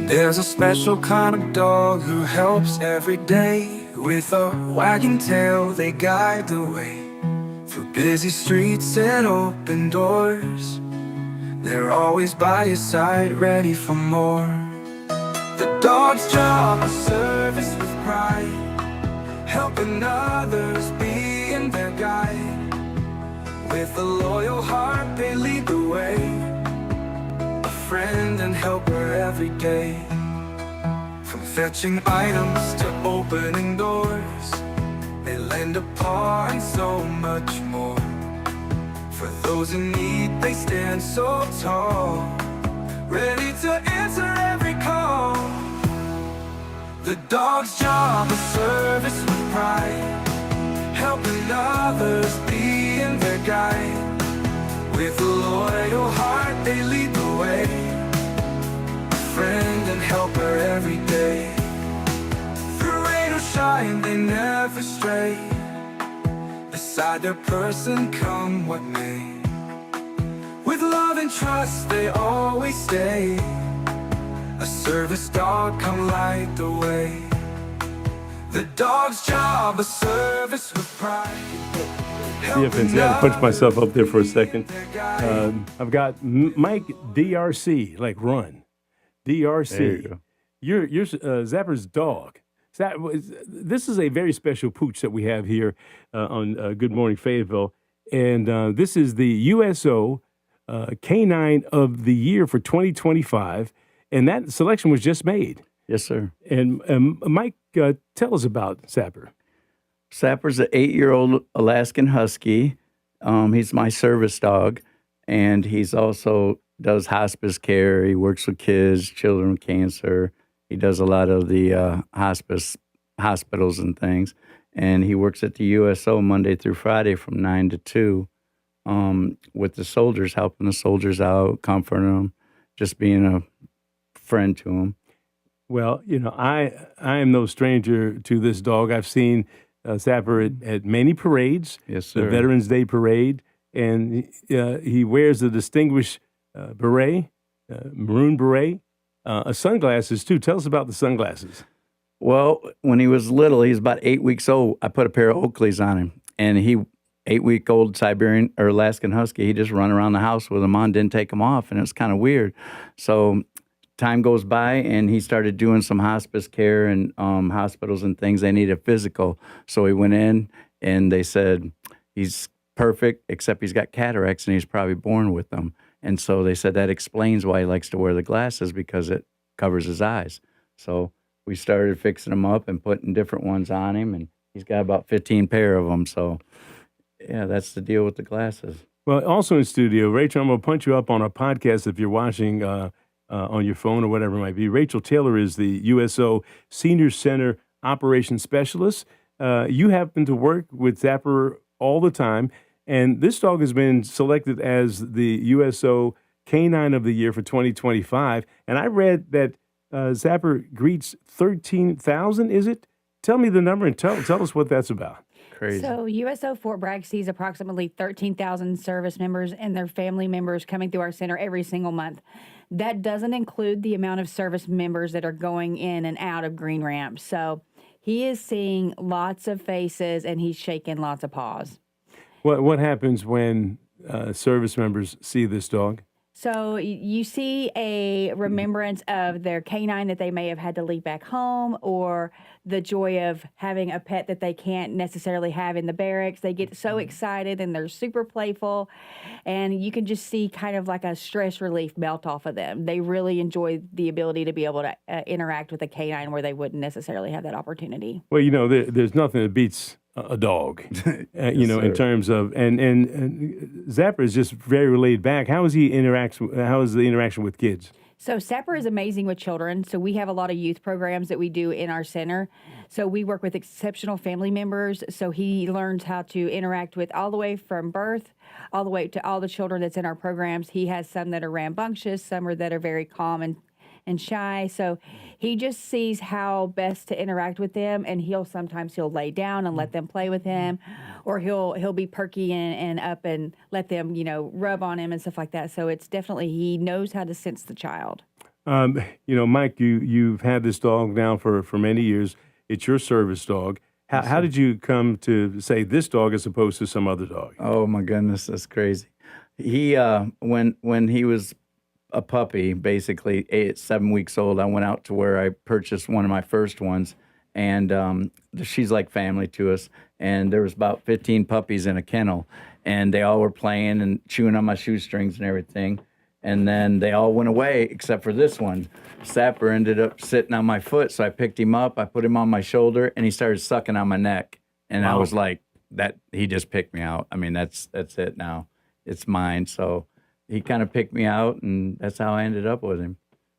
There's a special kind of dog who helps every day. With a wagging tail they guide the way through busy streets and open doors. They're always by your side, ready for more. The dog's job is service with pride, helping others, being their guide. With a loyal heart they lead the way, a friend and helper every day. From fetching items to opening doors, they lend a paw and so much more. For those in need they stand so tall, ready to answer every call. The dog's job is service with pride, helping others, being their guide. With a loyal heart they lead the way, a friend and helper every day. Through rain or shine they never stray, beside their person come what may. With love and trust they always stay, a service dog come light the way. The dog's job is service with pride. See if I got to punch myself up there for a second. I've got Mike DRC, like run. DRC. There you go. You're Zapper's dog. This is a very special pooch that we have here on Good Morning Fayetteville. And this is the USO Canine of the Year for 2025. And that selection was just made. Yes, sir. And Mike, tell us about Sapper. Sapper's an 8-year-old Alaskan Husky. He's my service dog, and he's also does hospice care. He works with kids, children with cancer. He does a lot of the hospitals and things. And he works at the USO Monday through Friday from 9 to 2 with the soldiers, helping the soldiers out, comforting them, just being a friend to them. Well, you know, I am no stranger to this dog. I've seen Sapper at many parades. Yes, sir. The Veterans Day Parade, and he wears the distinguished beret, maroon beret, sunglasses too. Tell us about the sunglasses. Well, when he was little, he was about 8 weeks old. I put a pair of Oakleys on him, and 8-week-old Siberian or Alaskan Husky, he just run around the house with them on, didn't take them off, and it was kind of weird. So time goes by, and he started doing some hospice care and hospitals and things. They needed a physical. So he went in, and they said, he's perfect, except he's got cataracts, and he's probably born with them. And so they said that explains why he likes to wear the glasses, because it covers his eyes. So we started fixing him up and putting different ones on him, and he's got about 15 pair of them. So, yeah, that's the deal with the glasses. Well, also in studio, Rachel, I'm going to punch you up on our podcast if you're watching on your phone or whatever it might be. Rachel Taylor is the USO Senior Center Operations Specialist. You happen to work with Sapper all the time, and this dog has been selected as the USO Canine of the Year for 2025. And I read that Sapper greets 13,000, is it? Tell me the number and tell us what that's about. Crazy. So USO Fort Bragg sees approximately 13,000 service members and their family members coming through our center every single month. That doesn't include the amount of service members that are going in and out of Green Ramp. So he is seeing lots of faces and he's shaking lots of paws. What happens when service members see this dog? So you see a remembrance of their canine that they may have had to leave back home, or the joy of having a pet that they can't necessarily have in the barracks. They get so excited and they're super playful, and you can just see kind of like a stress relief melt off of them. They really enjoy the ability to be able to interact with a canine where they wouldn't necessarily have that opportunity. Well, you know, there's nothing that beats a dog, you know, in terms of, and Zapper is just very laid back. How is the interaction with kids? So Sapper is amazing with children. So we have a lot of youth programs that we do in our center. So we work with exceptional family members. So he learns how to interact with all the way from birth, all the way to all the children that's in our programs. He has some that are rambunctious, some that are very calm and shy. So he just sees how best to interact with them, and sometimes he'll lay down and let them play with him, or he'll be perky and up and let them, rub on him and stuff like that. So it's definitely, he knows how to sense the child. Mike, you've had this dog now for many years. It's your service dog. How did you come to say this dog as opposed to some other dog? Oh my goodness, that's crazy. He when he was a puppy, basically 7 weeks old, I went out to where I purchased one of my first ones, and she's like family to us. And there was about 15 puppies in a kennel, and they all were playing and chewing on my shoestrings and everything. And then they all went away except for this one. Sapper ended up sitting on my foot, so I picked him up, I put him on my shoulder, and he started sucking on my neck. And I was like, that he just picked me out. I mean, that's it now. It's mine. So he kind of picked me out, and that's how I ended up with him.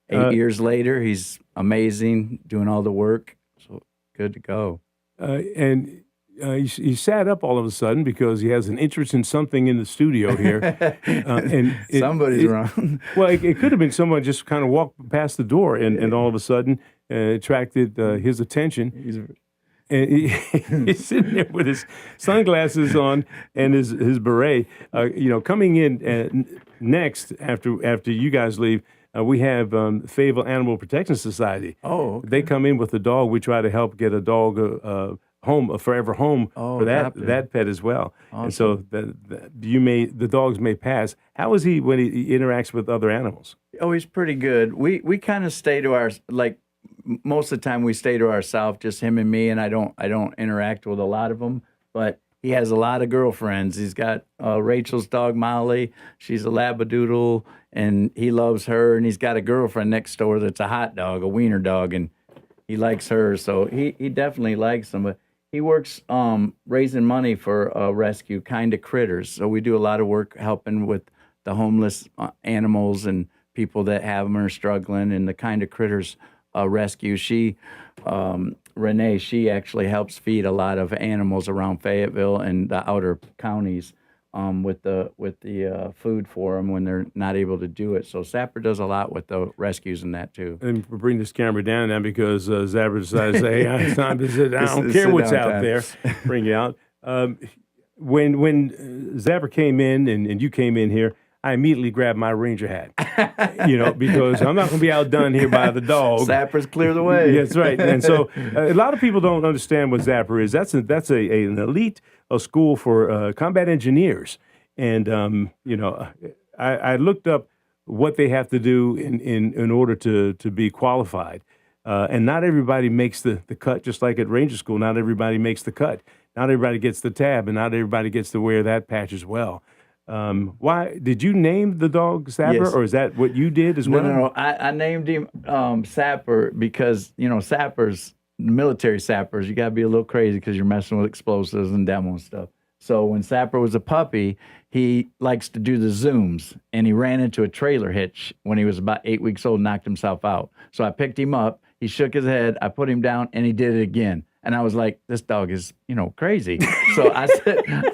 8 years later, he's amazing, doing all the work. So good to go. And he sat up all of a sudden because he has an interest in something in the studio here. Somebody's wrong. Well, it could have been someone just kind of walked past the door and all of a sudden attracted his attention. And he's sitting there with his sunglasses on and his beret. Coming in next after you guys leave, we have Fayetteville Animal Protection Society. Oh, okay. They come in with a dog. We try to help get a dog a forever home for that pet as well. Awesome. And so the dogs may pass. How is he when he interacts with other animals? Oh, he's pretty good. We kind of stay to our most of the time we stay to ourselves, just him and me, and I don't interact with a lot of them. But he has a lot of girlfriends. He's got Rachel's dog Molly. She's a Labradoodle, and he loves her. And he's got a girlfriend next door that's a hot dog, a wiener dog, and he likes her. So he definitely likes them. But he works raising money for a rescue, Kind of Critters. So we do a lot of work helping with the homeless animals and people that have them or are struggling, and the Kind of Critters rescue. She, Renee, she actually helps feed a lot of animals around Fayetteville and the outer counties with the food for them when they're not able to do it. So Sapper does a lot with the rescues and that too. And we'll bring this camera down now because Zapper decided to say, hey, it's time to sit down. I don't care what's out there. Bring it out. When Zapper came in and you came in here, I immediately grabbed my Ranger hat, because I'm not going to be outdone here by the dog. Zappers clear the way. That's right. And so a lot of people don't understand what Zapper is. That's an elite school for combat engineers. And, I looked up what they have to do in order to be qualified. And not everybody makes the cut, just like at Ranger School. Not everybody makes the cut. Not everybody gets the tab, and not everybody gets to wear that patch as well. Why did you name the dog Sapper, Yes. or is that what you did as well? No. I named him Sapper because sappers, military sappers, you got to be a little crazy because you're messing with explosives and demo and stuff. So when Sapper was a puppy, he likes to do the zooms, and he ran into a trailer hitch when he was about 8 weeks old, knocked himself out. So I picked him up. He shook his head. I put him down, and he did it again. And I was like, this dog is, crazy. So I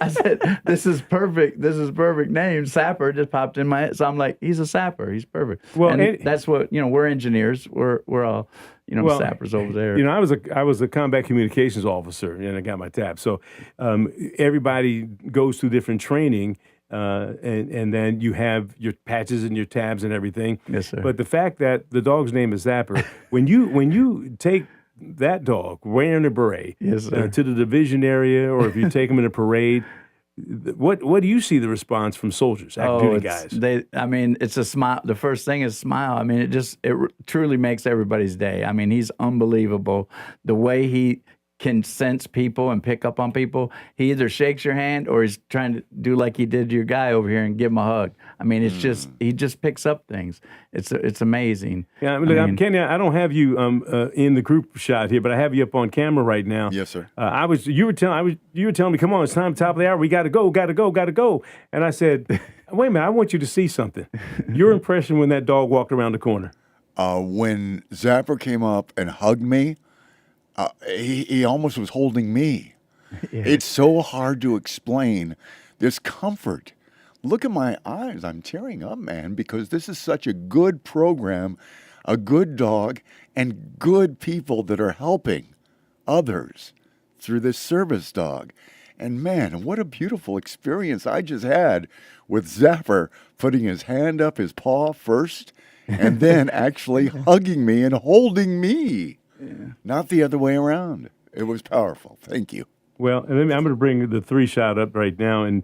said, this is perfect. This is perfect name. Sapper just popped in my head. So I'm like, he's a sapper. He's perfect. Well, and that's what, we're engineers. We're all, sappers over there. I was a combat communications officer, and I got my tab. So everybody goes through different training, and then you have your patches and your tabs and everything. Yes, sir. But the fact that the dog's name is Sapper, when you take that dog wearing a beret, yes, sir, to the division area, or if you take him in a parade, what do you see the response from soldiers, active duty guys? It's a smile. The first thing is smile. I mean, it truly makes everybody's day. I mean, he's unbelievable. The way he can sense people and pick up on people. He either shakes your hand or he's trying to do like he did to your guy over here and give him a hug. I mean, it's just, he just picks up things. It's amazing. Yeah, Kenny, I don't have you in the group shot here, but I have you up on camera right now. Yes, sir. You were telling me, come on, it's time, top of the hour, we got to go. And I said, wait a minute, I want you to see something. Your impression when that dog walked around the corner. When Zapper came up and hugged me, he almost was holding me. Yeah. It's so hard to explain. There's comfort. Look at my eyes. I'm tearing up, man, because this is such a good program, a good dog, and good people that are helping others through this service dog. And man, what a beautiful experience I just had with Zapper putting his hand up, his paw first, and then actually hugging me and holding me, not the other way around. It was powerful. Thank you. Well, and then I'm going to bring the 3-shot up right now, and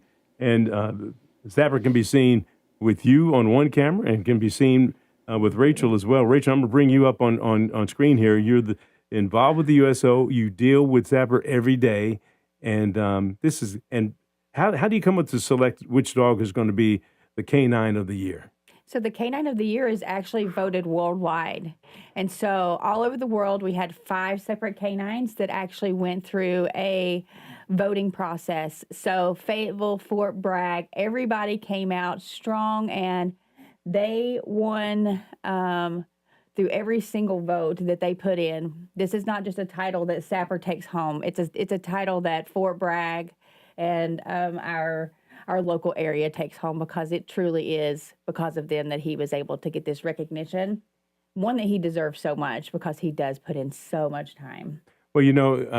Sapper can be seen with you on one camera and can be seen with Rachel as well. Rachel, I'm going to bring you up on screen here. You're involved with the USO. You deal with Sapper every day, and how do you come up to select which dog is going to be the Canine of the Year? So the Canine of the Year is actually voted worldwide. And so all over the world, we had 5 separate canines that actually went through a voting process. So Fayetteville, Fort Bragg, everybody came out strong, and they won through every single vote that they put in. This is not just a title that Sapper takes home. It's a title that Fort Bragg and our local area takes home, because it truly is because of them that he was able to get this recognition, one that he deserves so much, because he does put in so much time. Well,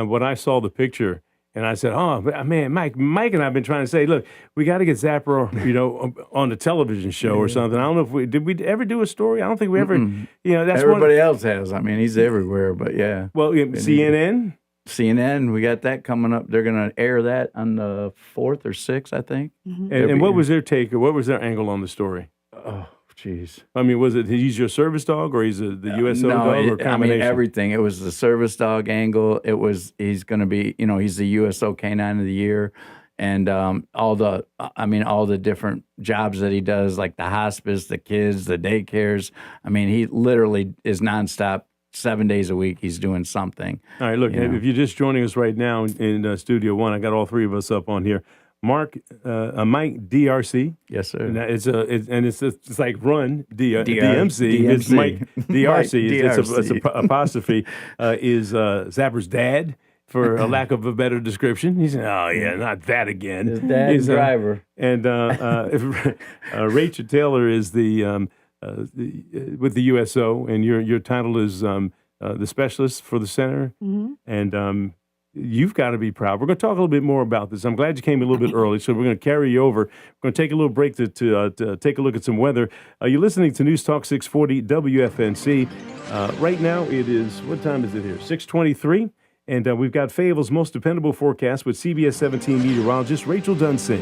when I saw the picture, and I said, oh, man, Mike and I have been trying to say, look, we got to get Sapper, on the television show or something. I don't know if did we ever do a story? I don't think we ever, that's Everybody else has. I mean, he's everywhere, but yeah. Well, CNN? CNN, we got that coming up. They're going to air that on the 4th or 6th, I think. Mm-hmm. And what was their take, or what was their angle on the story? Oh, jeez. I mean, was it he's your service dog, or he's the USO dog, or combination? I mean, everything. It was the service dog angle. It was, he's going to be, he's the USO Canine of the Year. And all the different jobs that he does, like the hospice, the kids, the daycares. I mean, he literally is nonstop. 7 days a week, he's doing something. All right, look, if you're just joining us right now in Studio One, I got all 3 of us up on here. Mike DRC. Yes, sir. And it's like Run DMC. It's Mike DRC. It's a apostrophe. Is Zapper's dad, for a lack of a better description. He said, "Oh yeah, not that again." His dad's driver. And Rachel Taylor is with the USO, and your title is the specialist for the center. Mm-hmm. And you've got to be proud. We're going to talk a little bit more about this. I'm glad you came a little bit early, so we're going to carry you over. We're going to take a little break to take a look at some weather. You're listening to News Talk 640 WFNC. Right now it is, what time is it here? 6:23. And we've got Fayetteville's most dependable forecast with CBS 17 meteorologist Rachel Dunsing.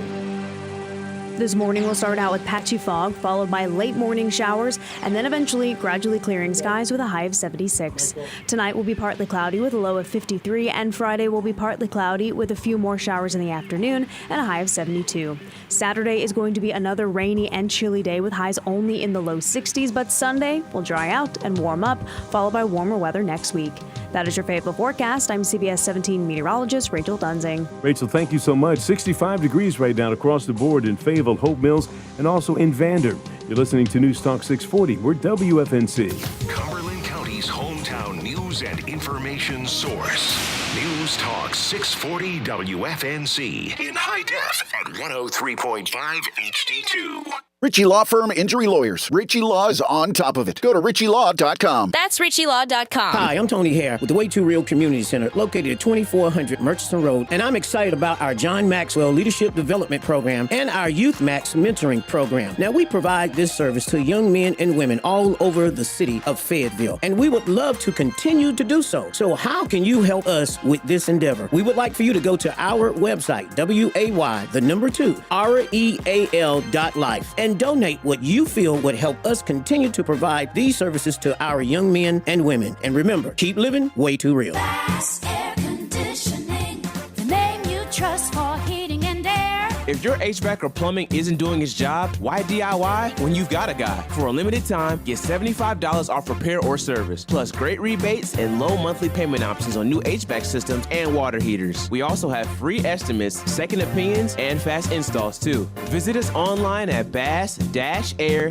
This morning will start out with patchy fog, followed by late morning showers, and then eventually gradually clearing skies with a high of 76. Tonight will be partly cloudy with a low of 53, and Friday will be partly cloudy with a few more showers in the afternoon and a high of 72. Saturday is going to be another rainy and chilly day with highs only in the low 60s, but Sunday will dry out and warm up, followed by warmer weather next week. That is your Fayetteville forecast. I'm CBS 17 meteorologist Rachel Dunsing. Rachel, thank you so much. 65 degrees right now across the board in Fayetteville, Hope Mills, and also in Vander. You're listening to News Talk 640. We're WFNC. Cumberland County's hometown news and information source. News Talk 640 WFNC. In high def at 103.5 HD2. Ritchie Law Firm Injury Lawyers. Ritchie Law is on top of it. Go to ritchielaw.com. That's ritchielaw.com. Hi, I'm Tony Hare with the Way Too Real Community Center located at 2400 Murchison Road, and I'm excited about our John Maxwell Leadership Development Program and our Youth Max Mentoring Program. Now, we provide this service to young men and women all over the city of Fayetteville, and we would love to continue to do so. So how can you help us with this endeavor? We would like for you to go to our website, WAY2REAL.life, and donate what you feel would help us continue to provide these services to our young men and women. And remember, keep living way too real. Bass Air Conditioning, the name you trust for heating and air. If your HVAC or plumbing isn't doing its job, why DIY when you've got a guy? For a limited time, get $75 off repair or service, plus great rebates and low monthly payment options on new HVAC systems and water heaters. We also have free estimates, second opinions, and fast installs too. Visit us online at bass-air.com.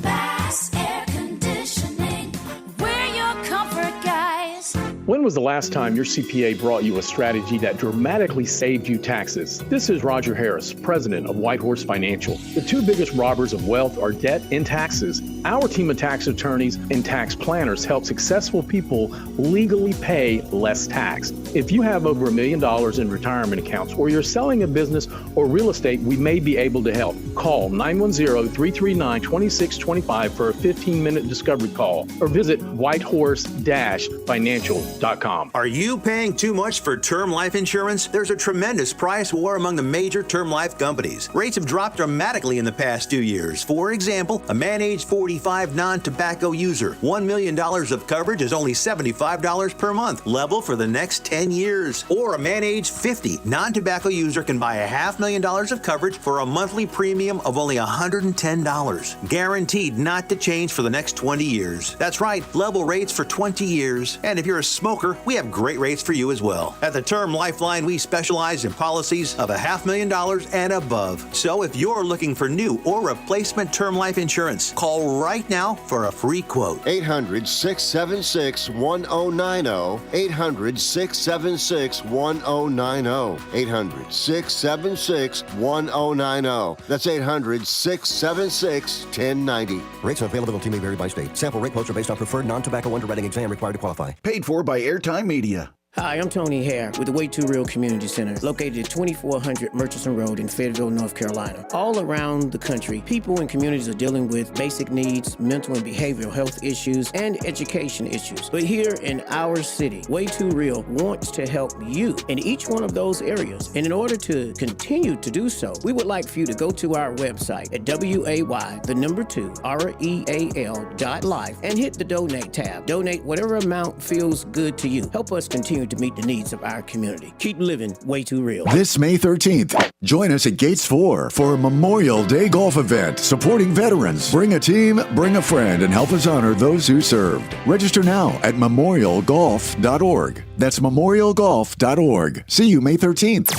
Bass Air Conditioning, we're your comfort guys. When When was the last time your CPA brought you a strategy that dramatically saved you taxes? This is Roger Harris, president of Whitehorse Financial. The two biggest robbers of wealth are debt and taxes. Our team of tax attorneys and tax planners help successful people legally pay less tax. If you have over $1 million in retirement accounts, or you're selling a business or real estate, we may be able to help. Call 910-339-2625 for a 15-minute discovery call, or visit whitehorse-financial.com. Are you paying too much for term life insurance? There's a tremendous price war among the major term life companies. Rates have dropped dramatically in the past 2 years. For example, a man age 45 non-tobacco user, $1 million of coverage is only $75 per month, level for the next 10 years. Or a man age 50 non-tobacco user can buy $500,000 of coverage for a monthly premium of only $110, guaranteed not to change for the next 20 years. That's right, level rates for 20 years. And if you're a smoker, we have great rates for you as well. At the Term Lifeline, we specialize in policies of $500,000 and above. So if you're looking for new or replacement term life insurance, call right now for a free quote. 800-676-1090. 800-676-1090. 800-676-1090. That's 800-676-1090. Rates and availability may vary by state. Sample rate quotes are based on preferred non-tobacco underwriting exam required to qualify. Paid for by Airtime Media. Hi, I'm Tony Hare with the Way Too Real Community Center, located at 2400 Murchison Road in Fayetteville, North Carolina. All around the country, people and communities are dealing with basic needs, mental and behavioral health issues, and education issues. But here in our city, Way Too Real wants to help you in each one of those areas. And in order to continue to do so, we would like for you to go to our website at WAY2REAL.life and hit the donate tab. Donate whatever amount feels good to you. Help us continue to meet the needs of our community. Keep living Way Too Real. This May 13th, join us at Gates 4 for a Memorial Day golf event supporting veterans. Bring a team, bring a friend, and help us honor those who served. Register now at memorialgolf.org. That's memorialgolf.org. See you May 13th.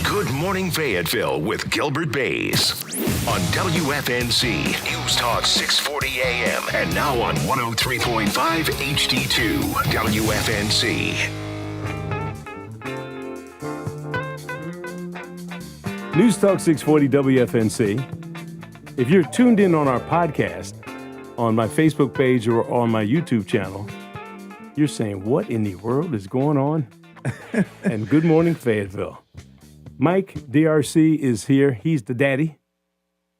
Good Morning Fayetteville with Gilbert Bays on WFNC News Talk 640 AM and now on 103.5 HD2 WFNC. News Talk 640 WFNC. If you're tuned in on our podcast, on my Facebook page or on my YouTube channel, you're saying, what in the world is going on? And Good Morning Fayetteville. Mike DRC is here. He's the daddy.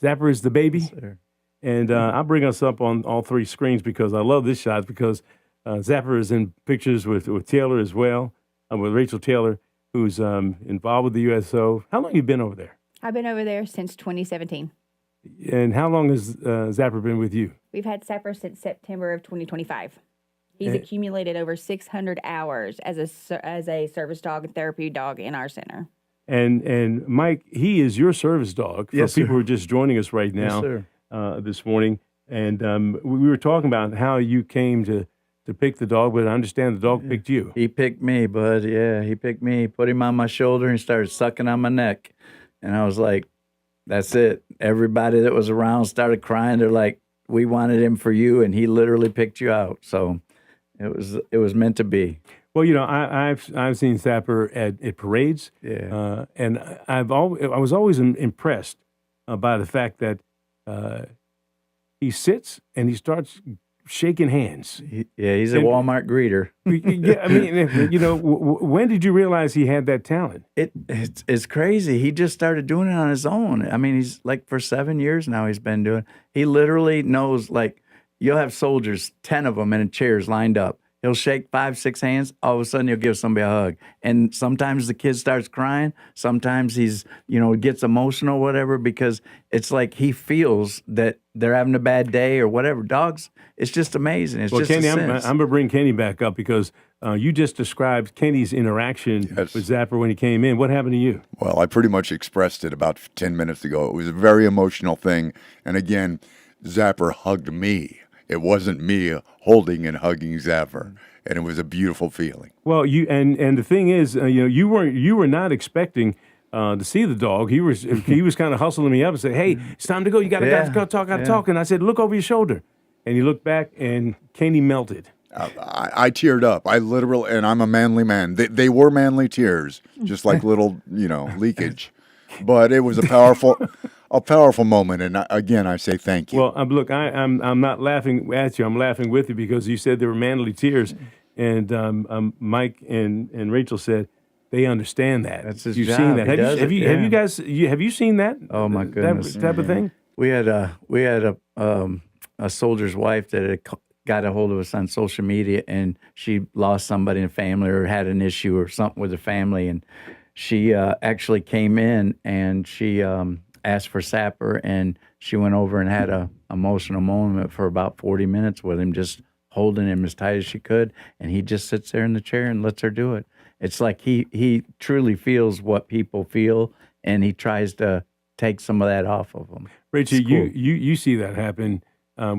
Zapper is the baby. Yes, and I'll bring us up on all three screens because I love this shot because Zapper is in pictures with Taylor as well, with Rachel Taylor, who's involved with the USO. How long have you been over there? I've been over there since 2017. And how long has Zapper been with you? We've had Sapper since September of 2025. He's accumulated over 600 hours as a service dog and therapy dog in our center. And Mike, he is your service dog for Yes, people sir. who are just joining us right now this morning. And we were talking about how you came to pick the dog, but I understand the dog picked you. He picked me, bud. Yeah, he picked me. Put him on my shoulder and started sucking on my neck. And I was like, that's it. Everybody that was around started crying. They're like, we wanted him for you, and he literally picked you out. So it was meant to be. Well, you know, I've seen Sapper at parades, and I was always impressed by the fact that he sits and he starts shaking hands. He's a Walmart greeter. Yeah, I mean, you know, when did you realize he had that talent? It's crazy. He just started doing it on his own. I mean, he's like for 7 years now he's been doing. He literally knows, like, you'll have soldiers, 10 of them in chairs lined up. He'll shake 5, 6 hands. All of a sudden, he'll give somebody a hug. And sometimes the kid starts crying. Sometimes he's, gets emotional, whatever, because it's like he feels that they're having a bad day or whatever. Dogs, it's just amazing. It's just Kenny, a I'm sense. going to bring Kenny back up because you just described Kenny's interaction with Zapper when he came in. What happened to you? Well, I pretty much expressed it about 10 minutes ago. It was a very emotional thing. And again, Zapper hugged me. It wasn't me holding and hugging Zapper, and it was a beautiful feeling. Well, and the thing is, you were not expecting to see the dog. He was kind of hustling me up and said, "Hey, it's time to go. You got to talk. And I said, "Look over your shoulder." And he looked back, and Kenny melted. I teared up. I literally, and I'm a manly man. They were manly tears, just like little, leakage. But it was a powerful moment. And again, I say thank you. Well, look, I'm not laughing at you. I'm laughing with you because you said there were manly tears, and Mike and Rachel said they understand that. That's his You've job. seen that. He does Have it, you guys have you seen that? Oh my goodness, that type of thing. We had a soldier's wife that had got a hold of us on social media, and she lost somebody in the family or had an issue or something with the family, and she actually came in and she asked for Sapper, and she went over and had a emotional moment for about 40 minutes with him, just holding him as tight as she could, and he just sits there in the chair and lets her do it. It's like he truly feels what people feel, and he tries to take some of that off of them. Rachel, you see that happen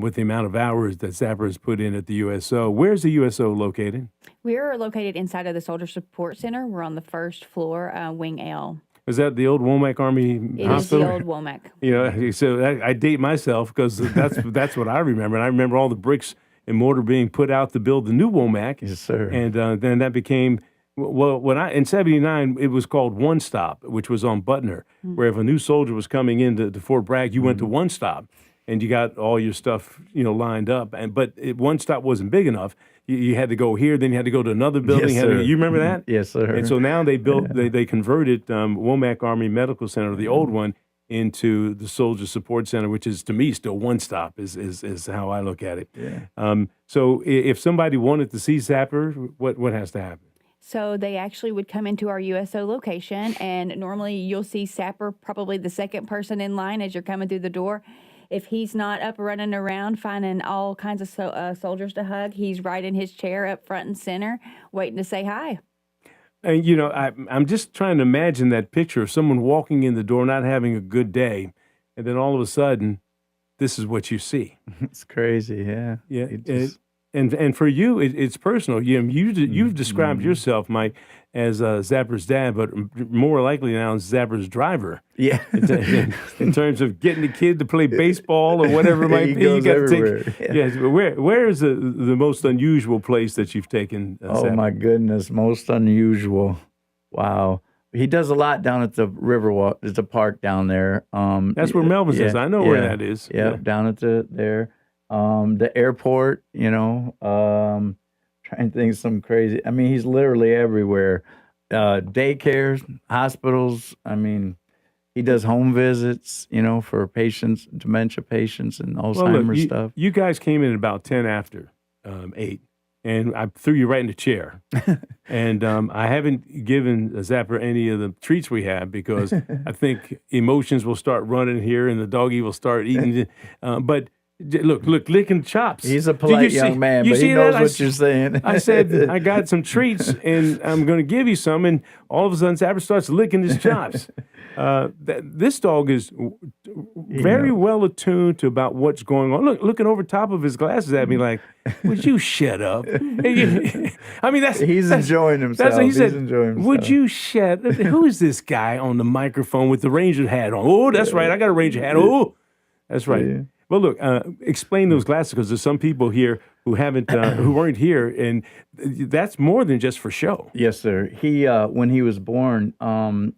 with the amount of hours that Sapper has put in at the USO. Where's the USO located? We are located inside of the Soldier Support Center. We're on the first floor, Wing L. Is that the old Womack Army Hospital? It is the old Womack. So I date myself because that's what I remember. And I remember all the bricks and mortar being put out to build the new Womack. Yes, sir. And then that became, in 79, it was called One Stop, which was on Butner, where if a new soldier was coming into Fort Bragg, you went to One Stop. And you got all your stuff, lined up. But One Stop wasn't big enough. You had to go here, then you had to go to another building. Yes, sir. You remember that? Yes, sir. And so now they built, they converted Womack Army Medical Center, the old one, into the Soldier Support Center, which is, to me, still One Stop is how I look at it. Yeah. So if somebody wanted to see Sapper, what has to happen? So they actually would come into our USO location, and normally you'll see Sapper, probably the second person in line as you're coming through the door. If he's not up running around finding all kinds of soldiers to hug, he's right in his chair up front and center waiting to say hi. And, I'm just trying to imagine that picture of someone walking in the door, not having a good day, and then all of a sudden, this is what you see. It's crazy, yeah. Yeah, and for you, it's personal. You've described yourself, Mike, as Zapper's dad, but more likely now Zapper's driver. Yeah. in terms of getting the kid to play baseball or whatever it might He be. goes you got everywhere. to take. Yeah. Where is the most unusual place that you've taken? Oh Sapper? my goodness, most unusual. Wow. He does a lot down at the Riverwalk. There's a park down there. That's where Melvin's is. I know where that is. Yeah, down at there. The airport, trying to think of some crazy. I mean, he's literally everywhere. Daycares, hospitals. I mean, he does home visits, for patients, dementia patients, and Alzheimer's stuff. You guys came in about 10 after 8, and I threw you right in the chair. And I haven't given Zapper any of the treats we have because I think emotions will start running here and the doggy will start eating. But look, licking chops. He's a polite young man, but he knows what you're saying. I said, I got some treats, and I'm going to give you some, and all of a sudden, Sapper starts licking his chops. This dog is very well attuned to about what's going on. Looking over top of his glasses at me like, would you shut up? I mean, he's enjoying himself. He said, he's enjoying himself. Would you shut up? Who is this guy on the microphone with the Ranger hat on? Oh, that's right. I got a Ranger hat. Oh, that's right. Yeah. Well, look, explain those glasses because there's some people here who haven't, who weren't here, and that's more than just for show. Yes, sir. He, when he was born,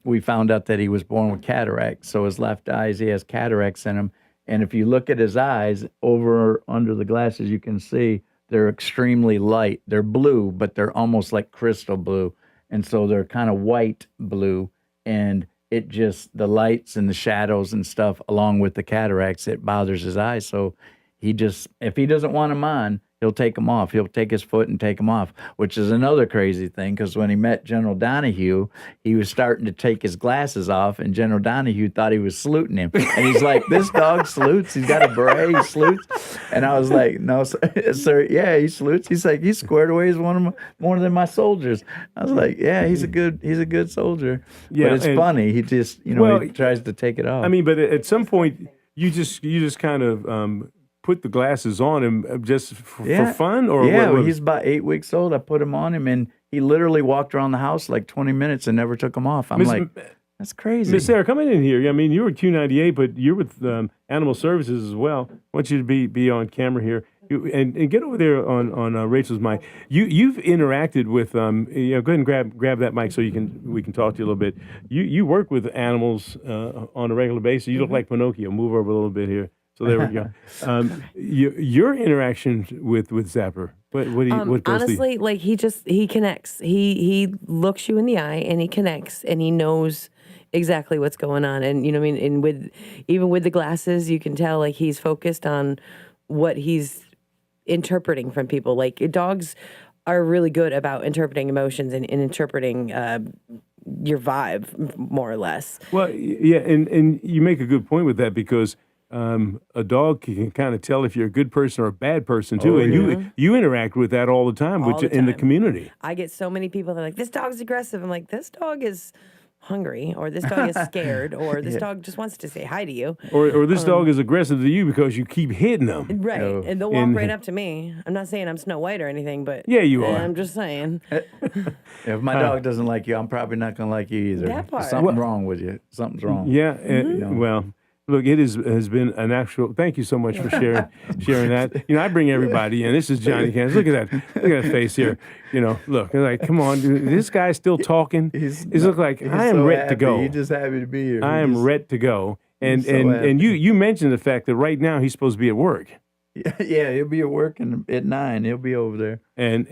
we found out that he was born with cataracts. So his left eyes, he has cataracts in him, and if you look at his eyes under the glasses, you can see they're extremely light. They're blue, but they're almost like crystal blue, and so they're kind of white blue, and it just, the lights and the shadows and stuff, along with the cataracts, it bothers his eyes. So he just, if he doesn't want them on, he'll take them off. He'll take his foot and take them off, which is another crazy thing because when he met General Donahue, he was starting to take his glasses off, and General Donahue thought he was saluting him. And he's like, this dog salutes. He's got a beret. He salutes. And I was like, no, sir. Yeah, he salutes. He's like, he's squared away. He's more than my soldiers. I was like, yeah, he's a good soldier. Yeah, but it's funny. He just, he tries to take it off. I mean, but at some point, you just kind of put the glasses on him just for fun? Or when he's about 8 weeks old, I put him on him, and he literally walked around the house like 20 minutes and never took them off. I'm like, that's crazy. Miss Sarah, coming in here, I mean, you were Q98, but you're with Animal Services as well. I want you to be on camera here. And get over there on Rachel's mic. You've interacted with go ahead and grab that mic so we can talk to you a little bit. You work with animals on a regular basis. You look like Pinocchio. Move over a little bit here. So there we go. Your interaction with Sapper. What goes honestly, like he connects. He looks you in the eye and he connects and he knows exactly what's going on. And you know what I mean? And even with the glasses, you can tell like he's focused on what he's interpreting from people. Like dogs are really good about interpreting emotions and interpreting your vibe, more or less. Well, yeah, and you make a good point with that because a dog can kind of tell if you're a good person or a bad person too, and you interact with that all the time in the community. I get so many people that are like, "This dog's aggressive." I'm like, "This dog is hungry," or "This dog is scared," or "This dog just wants to say hi to you," or "This dog is aggressive to you because you keep hitting them." Right, and they'll walk right up to me. I'm not saying I'm Snow White or anything, but yeah, you are. I'm just saying. If my dog doesn't like you, I'm probably not going to like you either. That part. Something's wrong with you. Something's wrong. Yeah, well. Look, it has been an actual. Thank you so much for sharing that. You know, I bring everybody in. This is Johnny Cans. Look at that. Look at that face here. You know, look. Like, come on, dude, this guy's still talking. He's look like I am so ready to go. He's just happy to be here. I am ready to go. And you mentioned the fact that right now he's supposed to be at work. Yeah, he'll be at work at 9. He'll be over there. And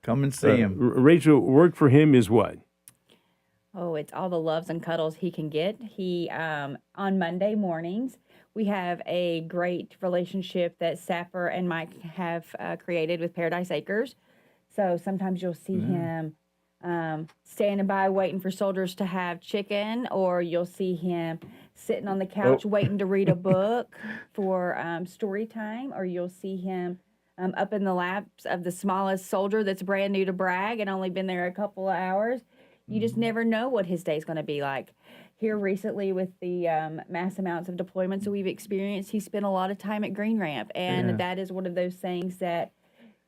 come and see him. Rachel, work for him is what? Oh, it's all the loves and cuddles he can get. He, on Monday mornings, we have a great relationship that Sapper and Mike have created with Paradise Acres. So sometimes you'll see him standing by waiting for soldiers to have chicken, or you'll see him sitting on the couch waiting to read a book for story time, or you'll see him up in the laps of the smallest soldier that's brand new to Bragg and only been there a couple of hours. You just never know what his day's going to be like. Here recently with the mass amounts of deployments that we've experienced, he spent a lot of time at Green Ramp. And that is one of those things that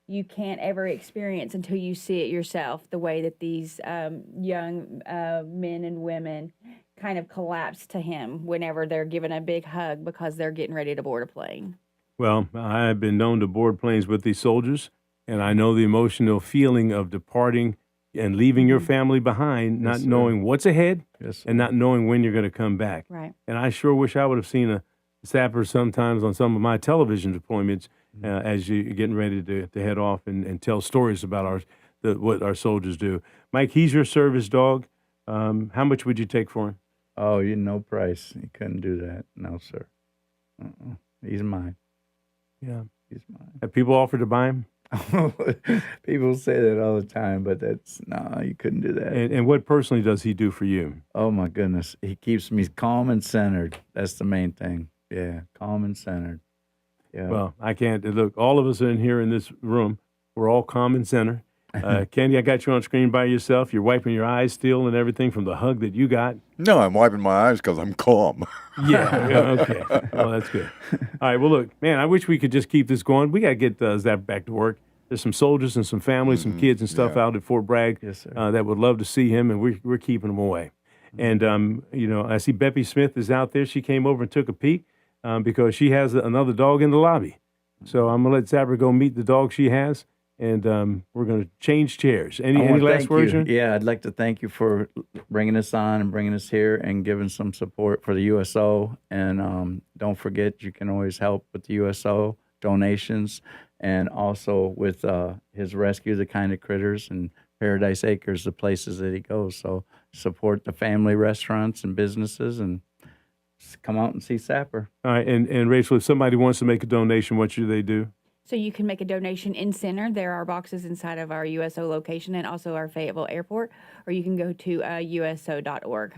you can't ever experience until you see it yourself, the way that these young men and women kind of collapse to him whenever they're given a big hug because they're getting ready to board a plane. Well, I've been known to board planes with these soldiers, and I know the emotional feeling of departing and leaving your family behind, not knowing what's ahead and not knowing when you're going to come back. Right. And I sure wish I would have seen a Sapper sometimes on some of my television deployments as you're getting ready to head off and tell stories about what our soldiers do. Mike, he's your service dog. How much would you take for him? Oh, no price. You couldn't do that. No, sir. He's mine. Yeah. He's mine. Have people offered to buy him? People say that all the time, but you couldn't do that. And what personally does he do for you? Oh my goodness, he keeps me calm and centered. That's the main thing. Yeah, calm and centered. Yeah. Well, I can't look. All of us in here in this room, we're all calm and centered. Candy, I got you on screen by yourself. You're wiping your eyes still and everything from the hug that you got. No, I'm wiping my eyes because I'm calm. Yeah. Okay. Well, that's good. All right. Well, look, man, I wish we could just keep this going. We got to get Zap back to work. There's some soldiers and some families, some kids and stuff out at Fort Bragg that would love to see him, and we're keeping them away. And, I see Beppy Smith is out there. She came over and took a peek because she has another dog in the lobby. So I'm going to let Sapper go meet the dog she has. And we're going to change chairs. Any last words? Yeah, I'd like to thank you for bringing us on and bringing us here and giving some support for the USO. And don't forget, you can always help with the USO donations and also with his rescue, the kind of critters, and Paradise Acres, the places that he goes. So support the family restaurants and businesses and come out and see Sapper. All right. And Rachel, if somebody wants to make a donation, what should they do? So you can make a donation in center. There are boxes inside of our USO location and also our Fayetteville airport, or you can go to USO.org.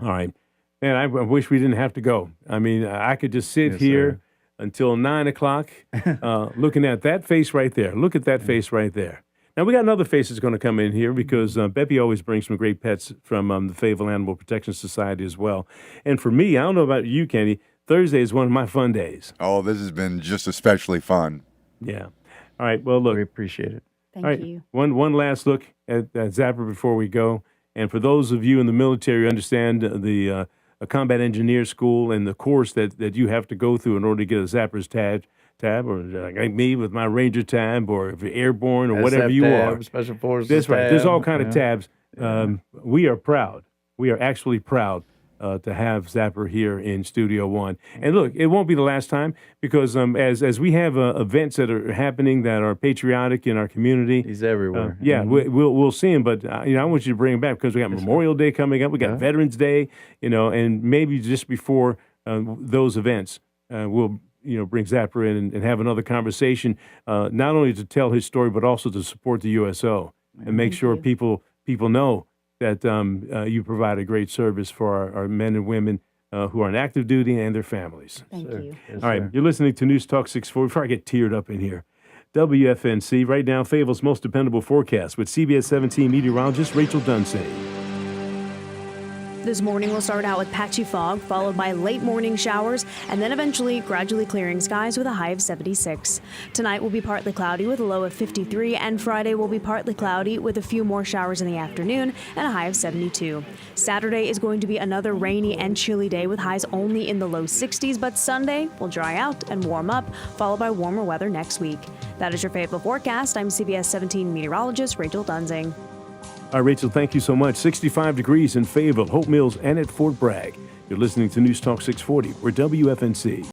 All right. Man, I wish we didn't have to go. I mean, I could just sit here until 9 o'clock looking at that face right there. Look at that face right there. Now, we got another face that's going to come in here because Beppy always brings some great pets from the Fayetteville Animal Protection Society as well. And for me, I don't know about you, Kenny, Thursday is one of my fun days. Oh, this has been just especially fun. Yeah. All right. Well, look. We appreciate it. Thank you. One last look at Sapper before we go. And for those of you in the military who understand the combat engineer school and the course that you have to go through in order to get a Zapper's tab, or like me with my Ranger tab, or if you're airborne or whatever SF you tab, are. Special Forces That's right. There's all tab, kind of tabs. We are proud. We are actually proud to have Sapper here in Studio One. And look, it won't be the last time, because as we have events that are happening that are patriotic in our community, he's everywhere. We'll see him. But I want you to bring him back, because we got Memorial Day coming up. We got Veterans Day, and maybe just before those events, we'll bring Sapper in and have another conversation, not only to tell his story, but also to support the USO and make sure people know that you provide a great service for our men and women who are on active duty and their families. Thank you. All right, you're listening to News Talk 640. Before I get teared up in here, WFNC, right now, Fayetteville's most dependable forecast with CBS 17 meteorologist Rachel Dunsany. This morning will start out with patchy fog, followed by late morning showers, and then eventually gradually clearing skies with a high of 76. Tonight will be partly cloudy with a low of 53, and Friday will be partly cloudy with a few more showers in the afternoon and a high of 72. Saturday is going to be another rainy and chilly day with highs only in the low 60s, but Sunday will dry out and warm up, followed by warmer weather next week. That is your Fayetteville forecast. I'm CBS 17 meteorologist Rachel Dunsing. All right, Rachel, thank you so much. 65 degrees in Fayetteville, Hope Mills, and at Fort Bragg. You're listening to News Talk 640. We're WFNC.